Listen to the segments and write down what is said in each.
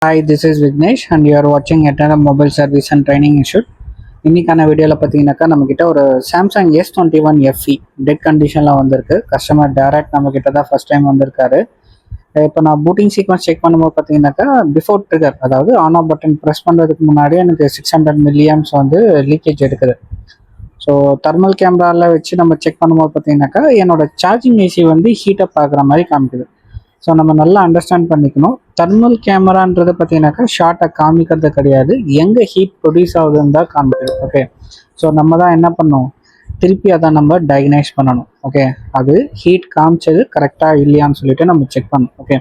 Hi, this is Vignesh and you are watching Eternal Mobile Service and Training Institute. இன்னைக்கான வீடியோவில் பார்த்தீங்கன்னாக்கா நம்மக்கிட்ட ஒரு சாம்சங் S21 FE டெட் கண்டிஷனில் வந்திருக்கு. கஸ்டமர் டைரக்ட் நம்மக்கிட்ட தான் ஃபர்ஸ்ட் டைம் வந்திருக்காரு. இப்போ நான் பூட்டிங் சீக்வன்ஸ் செக் பண்ணும்போது பார்த்தீங்கன்னாக்கா பிஃபோர் ட்ரிகர், அதாவது ஆன் ஆஃப் பட்டன் ப்ரெஸ் பண்ணுறதுக்கு முன்னாடி எனக்கு 600 milliamps வந்து லீக்கேஜ் எடுக்குது. ஸோ தெர்மல் கேமராவில் வச்சு நம்ம செக் பண்ணும்போது பார்த்தீங்கன்னாக்கா என்னோட சார்ஜிங் ஏசி வந்து ஹீட்டப் ஆகுற மாதிரி காமிக்குது. ஸோ நம்ம நல்லா அண்டர்ஸ்டாண்ட் பண்ணிக்கணும். தெர்மல் கேமரான்றது பார்த்தீங்கன்னாக்கா ஷார்ட்டை காமிக்கிறது கிடையாது, எங்கே ஹீட் ப்ரொடியூஸ் ஆகுதுன்னு தான் காமிக்குது. ஓகே, ஸோ நம்ம தான் என்ன பண்ணணும், திருப்பி அதை நம்ம டயக்னைஸ் பண்ணணும். ஓகே, அது ஹீட் காமிச்சது கரெக்டாக இல்லையான்னு சொல்லிட்டு நம்ம செக் பண்ணணும். ஓகே,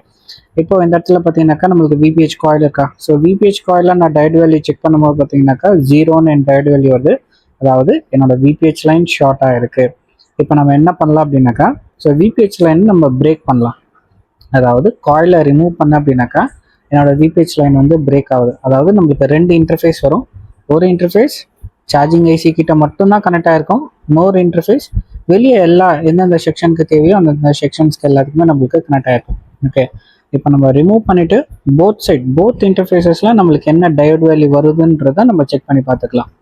இப்போ இந்த இடத்துல பார்த்தீங்கன்னாக்கா நம்மளுக்கு விபிஹெச் காயில் இருக்கா. ஸோ விபிஹெச் காயிலில் நான் டயட் வேல்யூ செக் பண்ணும்போது பார்த்தீங்கன்னாக்கா 0ன்னு என் டயட் வேல்யூ வருது, அதாவது என்னோட விபிஹெச் லைன் ஷார்ட்டாக இருக்குது. இப்போ நம்ம என்ன பண்ணலாம் அப்படின்னாக்கா, ஸோ விபிஹெச் லைன் நம்ம பிரேக் பண்ணலாம். அதாவது காயிலை ரிமூவ் பண்ண அப்படின்னாக்கா என்னோட விபிஹெச் லைன் வந்து பிரேக் ஆகுது. அதாவது நம்மளுக்கு 2 இன்டர்ஃபேஸ் வரும். ஒரு இன்டர்ஃபேஸ் சார்ஜிங் ஐசி கிட்ட மட்டும்தான் கனெக்ட் ஆகிருக்கும். இன்னொரு இன்டர்ஃபேஸ் வெளியே எந்தெந்த செக்ஷனுக்கு தேவையோ அந்தந்த செக்ஷன்ஸ்க்கு எல்லாத்துக்குமே நம்மளுக்கு கனெக்ட் ஆகிருக்கும். ஓகே, இப்போ நம்ம ரிமூவ் பண்ணிவிட்டு போத் இன்டர்ஃபேஸஸில் நம்மளுக்கு என்ன டயோட் வேல்யூ வருதுன்றதை நம்ம செக் பண்ணி பார்த்துக்கலாம்.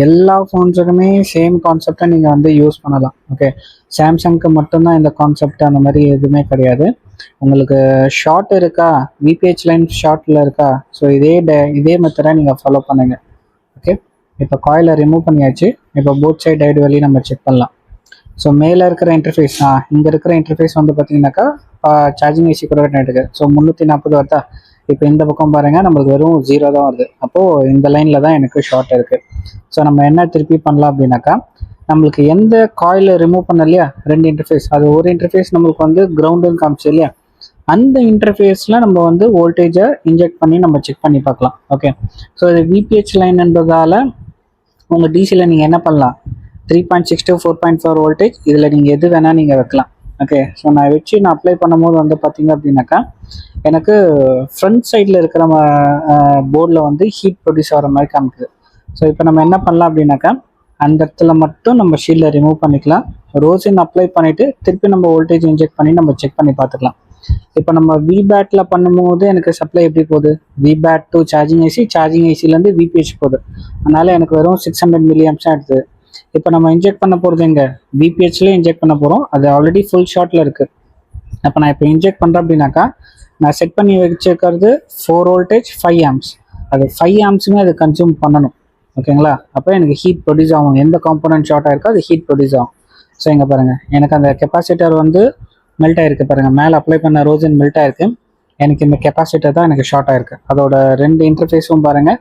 எல்லா ஃபோன்ஸுக்குமே சேம் கான்செப்டை நீங்கள் வந்து யூஸ் பண்ணலாம். ஓகே, சாம்சங்க்கு மட்டும்தான் இந்த கான்செப்ட் அந்த மாதிரி எதுவுமே கிடையாது. உங்களுக்கு ஷார்ட் இருக்கா, விபிஹெச் லைன் ஷார்ட்டில் இருக்கா, ஸோ இதே மெத்தடை நீங்கள் ஃபாலோ பண்ணுங்க. ஓகே, இப்போ காயிலை ரிமூவ் பண்ணியாச்சு. இப்போ போத் சைட் டயோட் வேல்யூ நம்ம செக் பண்ணலாம். ஸோ மேலே இருக்கிற இன்டர்ஃபேஸ், இங்கே இருக்கிற இன்டர்ஃபேஸ் வந்து பார்த்தீங்கன்னாக்கா சார்ஜிங் ஏசி கூட இருக்குது. ஸோ 340 வருதா. இப்போ இந்த பக்கம் பாருங்கள், நம்மளுக்கு வெறும் 0 தான் வருது. அப்போது இந்த லைனில் தான் எனக்கு ஷார்ட் இருக்குது. ஸோ நம்ம என்ன திருப்பி பண்ணலாம் அப்படின்னாக்கா, நம்மளுக்கு எந்த காயிலை ரிமூவ் பண்ண இல்லையா 2 இன்டர்ஃபேஸ், அது ஒரு இன்டர்ஃபேஸ் நம்மளுக்கு வந்து கிரவுண்டுன்னு காமிச்சு இல்லையா, அந்த இன்டர்ஃபேஸில் நம்ம வந்து வோல்டேஜை இன்ஜெக்ட் பண்ணி நம்ம செக் பண்ணி பார்க்கலாம். ஓகே, ஸோ இது விபிஹெச் லைன்ன்றதால உங்கள் டிசியில் நீங்கள் என்ன பண்ணலாம், 3.6 to 4.4 வோல்டேஜ், இதில் நீங்கள் எது வேணால் நீங்கள் வைக்கலாம். ஓகே, ஸோ நான் அப்ளை பண்ணும்போது வந்து பார்த்தீங்க அப்படின்னாக்கா எனக்கு ஃப்ரண்ட் சைடில் இருக்கிற போர்டில் வந்து ஹீட் ப்ரொடியூஸ் ஆகிற மாதிரி காமிக்குது. ஸோ இப்போ நம்ம என்ன பண்ணலாம் அப்படின்னாக்கா, அந்த இடத்துல மட்டும் நம்ம ஷீல்டை ரிமூவ் பண்ணிக்கலாம். ரோசின் அப்ளை பண்ணிவிட்டு திருப்பி நம்ம வோல்டேஜ் இன்ஜெக்ட் பண்ணி நம்ம செக் பண்ணி பார்த்துக்கலாம். இப்போ நம்ம விபேட்டில் பண்ணும்போது எனக்கு சப்ளை எப்படி போகுது, விபேட் டு சார்ஜிங் ஐசிலேருந்து விபிஹெச் போகுது. அதனால் எனக்கு வெறும் 600 milliamps தான் எடுத்துது. இப்போ நம்ம இன்ஜெக்ட் பண்ண போகிறது எங்கே, விபிஹெச்லேயே இன்ஜெக்ட் பண்ண போகிறோம். அது ஆல்ரெடி ஃபுல் ஷார்ட்டில் இருக்குது. அப்போ நான் இப்போ இன்ஜெக்ட் பண்ணுறேன் அப்படின்னாக்கா, நான் செட் பண்ணி வச்சுருக்கிறது 4 வோல்டேஜ் 5 amps. அது 5 ampsமே அது கன்சியூம் பண்ணணும். ஓகேங்களா, அப்போ எனக்கு ஹீட் ப்ரொடியூஸ் ஆகும். எந்த காம்பனன்ட் ஷார்ட்டாக இருக்கோ அது ஹீட் ப்ரொடியூஸ் ஆகும். ஸோ இங்கே பாருங்கள், எனக்கு அந்த கெப்பாசிட்டர் வந்து மெல்ட் ஆகிருக்கு. பாருங்கள், மேலே அப்ளை பண்ண ரோசின் மெல்ட் ஆகிருக்கு. எனக்கு இந்த கெப்பாசிட்டர் தான் எனக்கு ஷார்ட் ஆகிருக்கு. அதோட 2 இன்டர்ஃபேஸும் பாருங்கள்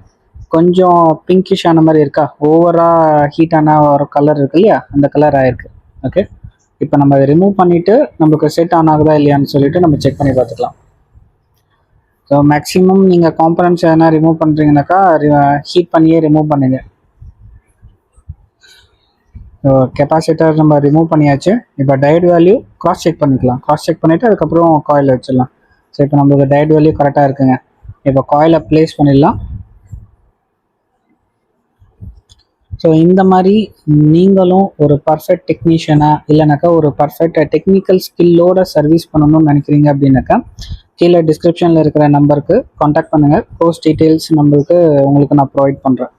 கொஞ்சம் பிங்கிஷ் ஆன மாதிரி இருக்கா, ஓவராக ஹீட்டான ஒரு கலர் இருக்கு இல்லையா, அந்த கலர் ஆகிருக்கு. ஓகே, இப்போ நம்ம அதை ரிமூவ் பண்ணிவிட்டு நம்மளுக்கு செட் ஆன் ஆகுதா இல்லையான்னு சொல்லிட்டு நம்ம செக் பண்ணி பார்த்துக்கலாம். ஸோ மேக்ஸிமம் நீங்கள் காம்பனன்ட்ஸ் எதனா ரிமூவ் பண்ணுறீங்கனாக்கா ஹீட் பண்ணியே ரிமூவ் பண்ணுங்க. ஸோ கெப்பாசிட்டர் நம்ம ரிமூவ் பண்ணியாச்சு. இப்போ டயோட் வேல்யூ கிராஸ் செக் பண்ணிக்கலாம். கிராஸ் செக் பண்ணிவிட்டு அதுக்கப்புறம் காயில் வச்சிடலாம். ஸோ இப்போ நம்மளுக்கு டயோட் வேல்யூ கரெக்டாக இருக்குங்க. இப்போ காயிலை ப்ளேஸ் பண்ணிடலாம். ஸோ இந்த மாதிரி நீங்களும் ஒரு பர்ஃபெக்ட் டெக்னீஷியனாக இல்லைனாக்கா ஒரு பர்ஃபெக்ட் டெக்னிக்கல் ஸ்கில்லோட சர்வீஸ் பண்ணணும்னு நினைக்கிறீங்க அப்படின்னாக்கா கீழே டிஸ்கிரிப்ஷனில் இருக்கிற நம்பருக்கு காண்டாக்ட் பண்ணுங்கள். கோர்ஸ் டீட்டெயில்ஸ் உங்களுக்கு நான் ப்ரொவைட் பண்ணுறேன்.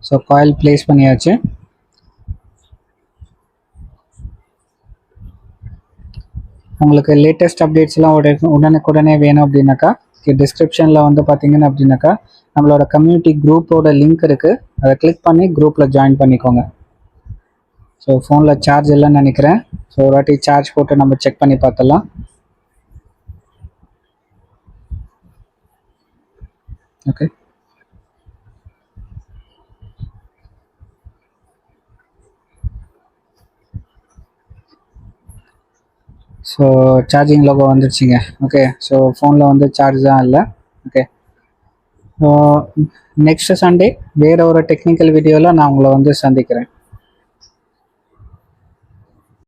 ஸோ காயில் ப்ளேஸ் பண்ணியாச்சு. உங்களுக்கு லேட்டஸ்ட் அப்டேட்ஸ்லாம் உடனுக்குடனே வேணும் அப்படின்னாக்கா டிஸ்கிரிப்ஷனில் வந்து பார்த்தீங்கன்னா அப்படின்னாக்கா நம்மளோட கம்யூனிட்டி குரூப்போட லிங்க் இருக்குது, அதை கிளிக் பண்ணி குரூப்பில் ஜாயின் பண்ணிக்கோங்க. ஸோ ஃபோனில் சார்ஜ் இல்லைன்னு நினைக்கிறேன். ஸோ ஒரு வாட்டி சார்ஜ் போட்டு நம்ம செக் பண்ணி பார்த்துடலாம். ஓகே, ஸோ சார்ஜிங் லோகோ வந்துடுச்சிங்க. ஓகே, ஸோ ஃபோனில் வந்து சார்ஜ் தான் இல்லை. ஓகே, ஸோ நெக்ஸ்ட் சண்டே வேறு ஒரு டெக்னிக்கல் வீடியோவில் நான் உங்களை வந்து சந்திக்கிறேன்.